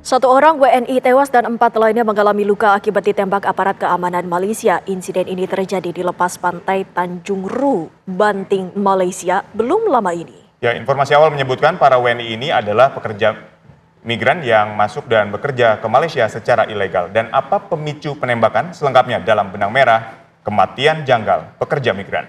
Satu orang WNI tewas dan 4 lainnya mengalami luka akibat ditembak aparat keamanan Malaysia. Insiden ini terjadi di lepas pantai Tanjung Ru, Banting, Malaysia belum lama ini. Ya, informasi awal menyebutkan para WNI ini adalah pekerja migran yang masuk dan bekerja ke Malaysia secara ilegal. Dan apa pemicu penembakan selengkapnya dalam benang merah kematian janggal pekerja migran.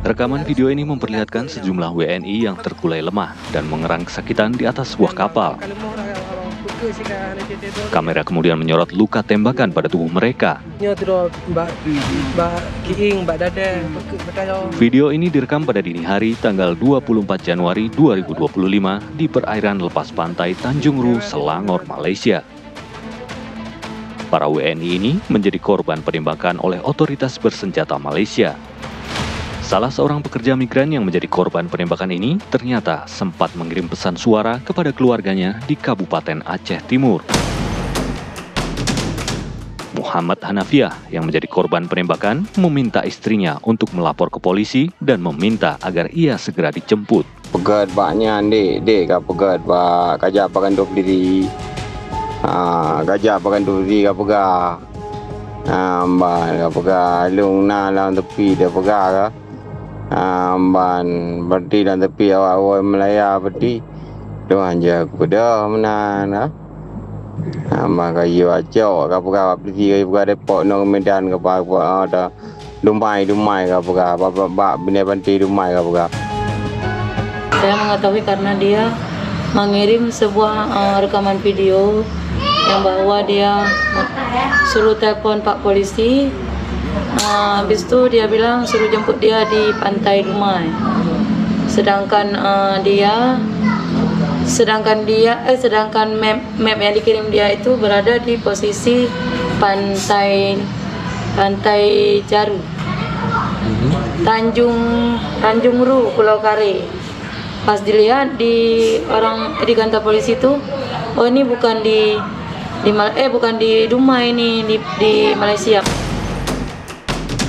Rekaman video ini memperlihatkan sejumlah WNI yang terkulai lemah dan mengerang kesakitan di atas sebuah kapal. Kamera kemudian menyorot luka tembakan pada tubuh mereka. Video ini direkam pada dini hari tanggal 24 Januari 2025 di perairan lepas pantai Tanjung Ru, Selangor, Malaysia. Para WNI ini menjadi korban penembakan oleh otoritas bersenjata Malaysia. Salah seorang pekerja migran yang menjadi korban penembakan ini ternyata sempat mengirim pesan suara kepada keluarganya di Kabupaten Aceh Timur. Muhammad Hanafiah yang menjadi korban penembakan meminta istrinya untuk melapor ke polisi dan meminta agar ia segera dijemput. Pegat baknya dek pegat bak kajak pakan duk diri. Kajak pakan duk diri pegat. Mbak pegat lung na lang tepi dia pegat. Ban berhenti dan tepi awal Melaya berhenti doang je kuda menan amba kayu acok kapura pergi kapura Depok no Medan kapura ada dumai kapura bab benda berhenti dumai kapura. Saya mengetahui karena dia mengirim sebuah rekaman video yang bahwa dia suruh telepon Pak Polisi. Habis itu dia bilang suruh jemput dia di pantai Dumai. Sedangkan map yang dikirim dia itu berada di posisi pantai Jaru, Tanjung Ru, Pulau Kare. Pas dilihat di kantor polisi itu, oh ini bukan di Dumai, ini di Malaysia.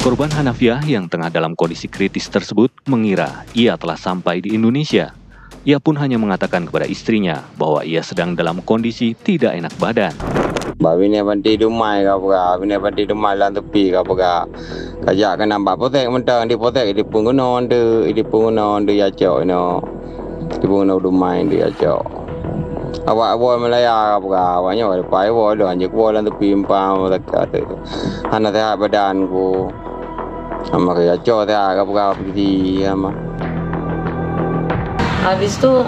Korban Hanafiah yang tengah dalam kondisi kritis tersebut mengira ia telah sampai di Indonesia. Ia pun hanya mengatakan kepada istrinya bahwa ia sedang dalam kondisi tidak enak badan. Bini banti Dumai kapura, bini banti Dumai lan tepi kapura. Kajak kena nampak potek mentang di potek di pungunon de acok no. Di pungunon Dumai de acok. Awak Melaya kapura, awaknya ada pai do anjek lan tepi empang dekat. Hana sehat badanku. Sama kayak acok dia kapura pergi sama. Habis itu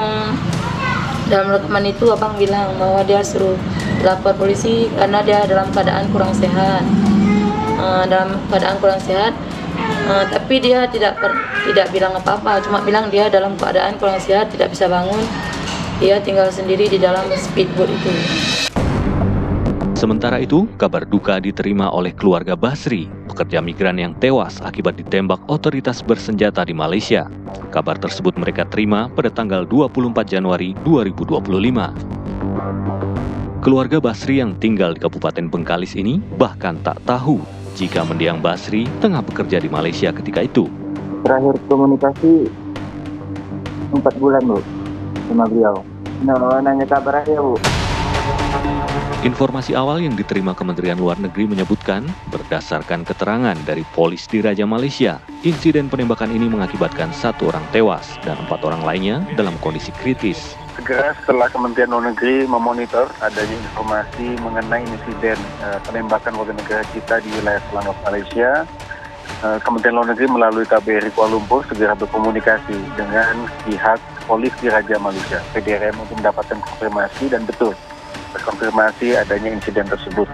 dalam rekaman itu abang bilang bahwa dia suruh lapor polisi karena dia dalam keadaan kurang sehat. Tapi dia tidak bilang apa-apa, cuma bilang dia dalam keadaan kurang sehat, tidak bisa bangun. Dia tinggal sendiri di dalam speedboat itu. Sementara itu, kabar duka diterima oleh keluarga Basri, pekerja migran yang tewas akibat ditembak otoritas bersenjata di Malaysia. Kabar tersebut mereka terima pada tanggal 24 Januari 2025. Keluarga Basri yang tinggal di Kabupaten Bengkalis ini bahkan tak tahu jika mendiang Basri tengah bekerja di Malaysia ketika itu. Terakhir komunikasi 4 bulan, Bu, sama beliau. Nanya kabar aja, Bu. Informasi awal yang diterima Kementerian Luar Negeri menyebutkan, berdasarkan keterangan dari Polis Diraja Malaysia, insiden penembakan ini mengakibatkan 1 orang tewas dan 4 orang lainnya dalam kondisi kritis. Segera setelah Kementerian Luar Negeri memonitor adanya informasi mengenai insiden penembakan warga negara kita di wilayah Selangor, Malaysia, Kementerian Luar Negeri melalui KBRI Kuala Lumpur segera berkomunikasi dengan pihak Polis Diraja Malaysia, PDRM, untuk mendapatkan konfirmasi dan betul mengkonfirmasi adanya insiden tersebut.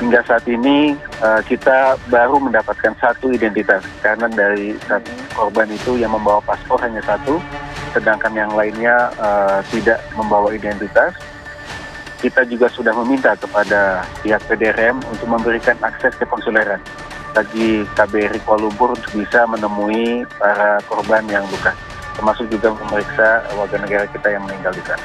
Hingga saat ini kita baru mendapatkan satu identitas, karena dari satu korban itu yang membawa paspor hanya satu, sedangkan yang lainnya tidak membawa identitas. Kita juga sudah meminta kepada pihak PDRM untuk memberikan akses ke konsuleran bagi KBRI Kuala Lumpur untuk bisa menemui para korban yang luka, termasuk juga memeriksa warga negara kita yang meninggal di sana.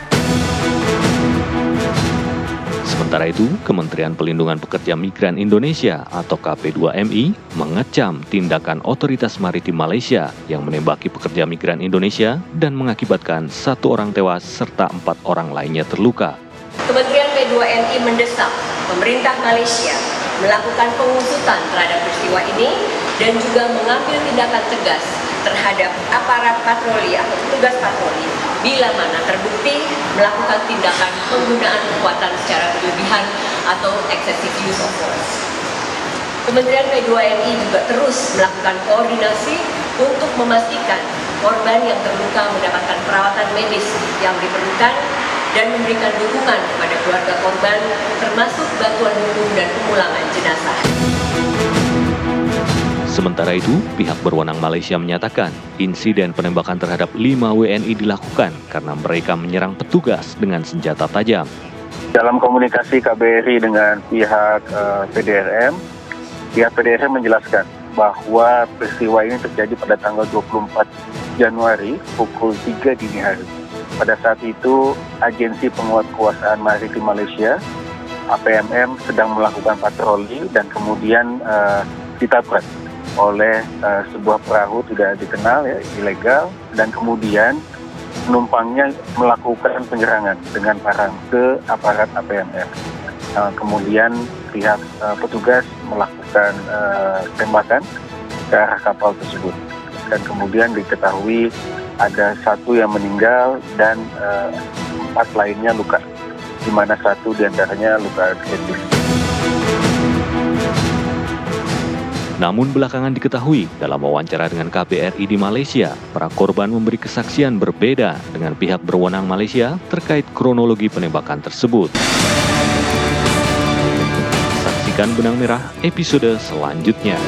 Sementara itu, Kementerian Pelindungan Pekerja Migran Indonesia atau KP2MI mengecam tindakan otoritas maritim Malaysia yang menembaki pekerja migran Indonesia dan mengakibatkan 1 orang tewas serta 4 orang lainnya terluka. Kementerian P2MI mendesak pemerintah Malaysia melakukan pengusutan terhadap peristiwa ini dan juga mengambil tindakan tegas terhadap aparat patroli atau petugas patroli bila mana terbukti melakukan tindakan penggunaan kekuatan secara berlebihan atau excessive use of force. Kementerian P2MI juga terus melakukan koordinasi untuk memastikan korban yang terluka mendapatkan perawatan medis yang diperlukan dan memberikan dukungan kepada keluarga korban, termasuk bantuan hukum dan pemulangan jenazah. Sementara itu, pihak berwenang Malaysia menyatakan insiden penembakan terhadap 5 WNI dilakukan karena mereka menyerang petugas dengan senjata tajam. Dalam komunikasi KBRI dengan pihak PDRM menjelaskan bahwa peristiwa ini terjadi pada tanggal 24 Januari pukul 3 dini hari. Pada saat itu, Agensi Penguatkuasaan Maritim Malaysia, APMM, sedang melakukan patroli dan kemudian ditabrak oleh sebuah perahu tidak dikenal, ya, ilegal, dan kemudian penumpangnya melakukan penyerangan dengan parang ke aparat APMM. Kemudian pihak petugas melakukan tembakan ke arah kapal tersebut. Dan kemudian diketahui ada 1 yang meninggal dan 4 lainnya luka, di mana 1 diantaranya luka kritis. Namun belakangan diketahui dalam wawancara dengan KBRI di Malaysia, para korban memberi kesaksian berbeda dengan pihak berwenang Malaysia terkait kronologi penembakan tersebut. Saksikan Benang Merah episode selanjutnya.